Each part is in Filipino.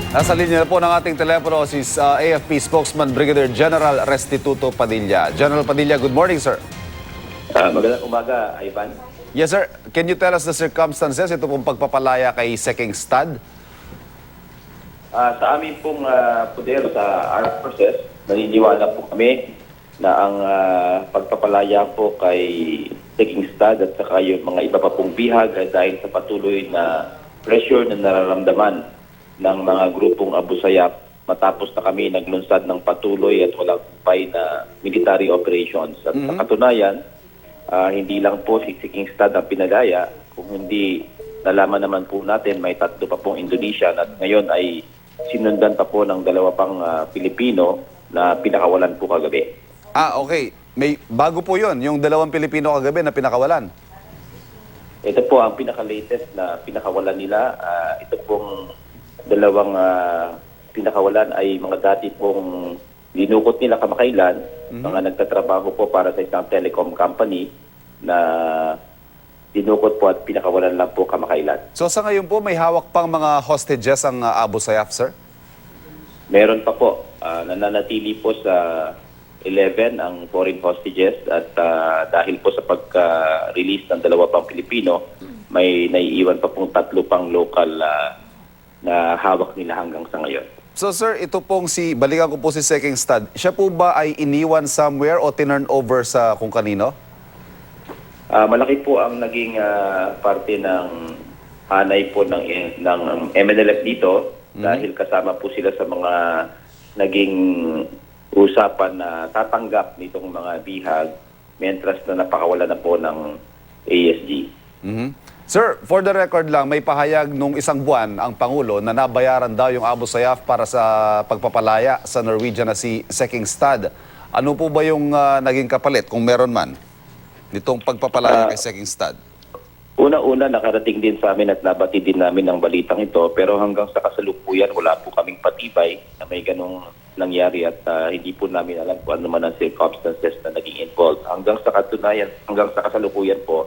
Nasa linya po ng ating telepono si AFP spokesman Brigadier General Restituto Padilla. General Padilla, good morning, sir. Magandang umaga, Ivan. Yes, sir. Can you tell us the circumstances ito pong pagpapalaya kay Seking Stad? Sa amin pong poder sa armed forces, naniniwala po kami na ang pagpapalaya po kay Seking Stad at saka yung mga iba pa pong bihag ay dahil sa patuloy na pressure na nararamdaman ng mga grupong Abu Sayyaf matapos na kami naglunsad ng patuloy at walang pay na military operations. At sa katunayan, hindi lang po si Seking Stad ang pinalaya, kung hindi nalaman naman po natin may tatlo pa pong Indonesian at ngayon ay sinundan pa po ng dalawa pang Pilipino na pinakawalan po kagabi. Okay. May bago po yun, yung dalawang Pilipino kagabi na pinakawalan. Ito po ang pinaka-latest na pinakawalan nila. Ito pong dalawang pinakawalan ay mga dati pong dinukot nila kamakailan, mga nagtatrabaho po para sa isang telecom company na dinukot po at pinakawalan lang po kamakailan. So sa ngayon po, may hawak pang mga hostages ang Abu Sayyaf, sir? Meron pa po, nananatili po sa 11 ang foreign hostages at dahil po sa pagka-release ng dalawa pang Pilipino, may naiiwan pa pong tatlo pang local na hawak nila hanggang sa ngayon. So sir, ito pong balikan ko po si Seking Stad, siya po ba ay iniwan somewhere o tinurn over sa kung kanino? Malaki po ang naging parte ng hanay po ng MNLF dito dahil kasama po sila sa mga naging usapan na tatanggap nitong mga bihag mentras na napakawala na po ng ASG. Sir, for the record lang, may pahayag nung isang buwan ang Pangulo na nabayaran daw yung Abu Sayyaf para sa pagpapalaya sa Norwegian na si Seking Stad. Ano po ba yung naging kapalit, kung meron man, nitong pagpapalaya kay Seking Stad? Una-una, nakarating din sa amin at nabati din namin ang balitang ito, pero hanggang sa kasalukuyan, wala po kaming patibay na may ganong nangyari at hindi po namin alam kung ano man ang circumstances na naging involved. Hanggang sa katunayan, hanggang sa kasalukuyan po,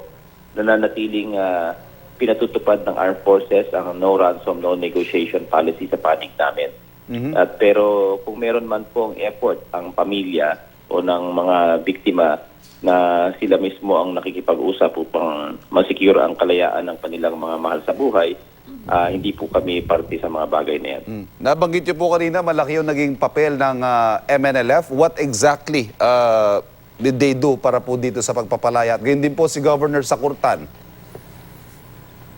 nananatiling pinatutupad ng armed forces ang no ransom, no negotiation policy sa panig namin. At pero kung meron man pong effort ang pamilya o ng mga biktima na sila mismo ang nakikipag-usap upang masecure ang kalayaan ng kanilang mga mahal sa buhay, hindi po kami parte sa mga bagay na yan. Nabanggit niyo po kanina, malaki yung naging papel ng MNLF. What exactly did they do para po dito sa pagpapalaya? At ganyan din po si Governor Sakurtan.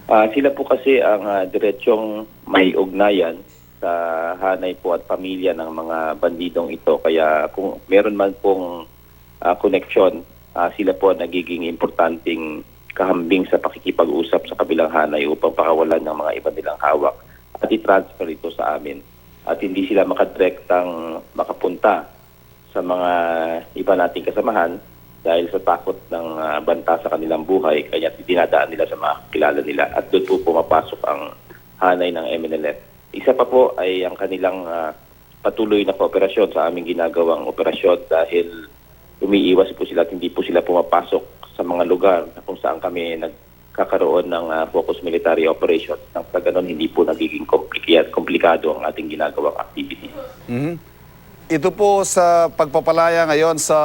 Sila po kasi ang diretsong may ugnayan sa hanay po at pamilya ng mga bandidong ito. Kaya kung meron man pong connection, sila po nagiging importanteng kahambing sa pakikipag-usap sa kabilang hanay upang pakawalan ng mga iba nilang hawak at i-transfer ito sa amin. At hindi sila makadirektang makapunta sa mga iba nating kasamahan dahil sa takot ng banta sa kanilang buhay, kaya dinadaan nila sa mga kilala nila at doon po pumapasok ang hanay ng MNLF. Isa pa po ay ang kanilang patuloy na kooperasyon sa aming ginagawang operasyon dahil umiiwas po sila at hindi po sila pumapasok sa mga lugar na kung saan kami nagkakaroon ng focus military operations. Nang sa ganon, hindi po nagiging komplikado ang ating ginagawang activity. Ito po sa pagpapalaya ngayon sa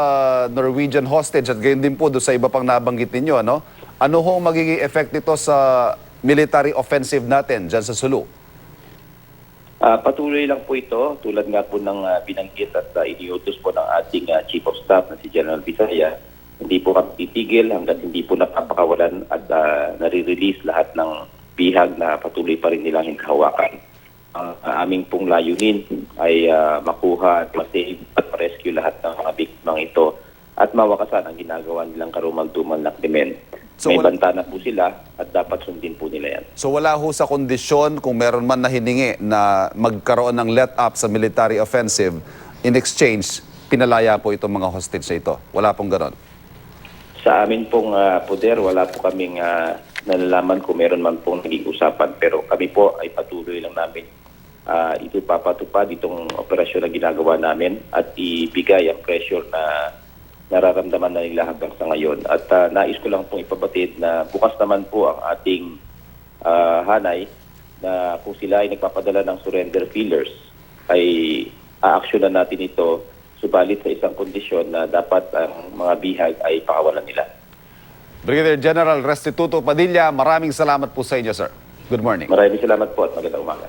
Norwegian hostage at gayon din po doon sa iba pang nabanggit ninyo, ano? Ano ho magiging effect nito sa military offensive natin dyan sa Sulu? Patuloy lang po ito, tulad nga po ng binanggit at iniutos po ng ating Chief of Staff na si General Visaya. Hindi po kami titigil hanggat hindi po napapakawalan at nare-release lahat ng bihag na patuloy pa rin nilang hinahawakan. Ang aming pong layunin ay makuha at masave at ma-rescue lahat ng mga biktimang ito at mawakasan ang ginagawa nilang karumal-dumal na krimen. So, may banta na po sila at dapat sundin po nila yan. So wala ho sa kondisyon kung meron man na hiningi na magkaroon ng let-up sa military offensive, in exchange, pinalaya po itong mga hostage na ito. Wala pong ganon. Sa amin pong poder, wala po kaming nalalaman kung meron man pong naging usapan. Pero kami po ay patuloy lang namin ito papatupad itong operasyon na ginagawa namin at ibigay ang pressure na nararamdaman na nila hanggang sa ngayon. At nais ko lang pong ipabatid na bukas naman po ang ating hanay na kung sila ay nagpapadala ng surrender fillers, ay aaksyonan natin ito, subalit sa isang kondisyon na dapat ang mga bihag ay pakawalan nila. Brigadier General Restituto Padilla, maraming salamat po sa inyo, sir. Good morning. Maraming salamat po at magandang umaga.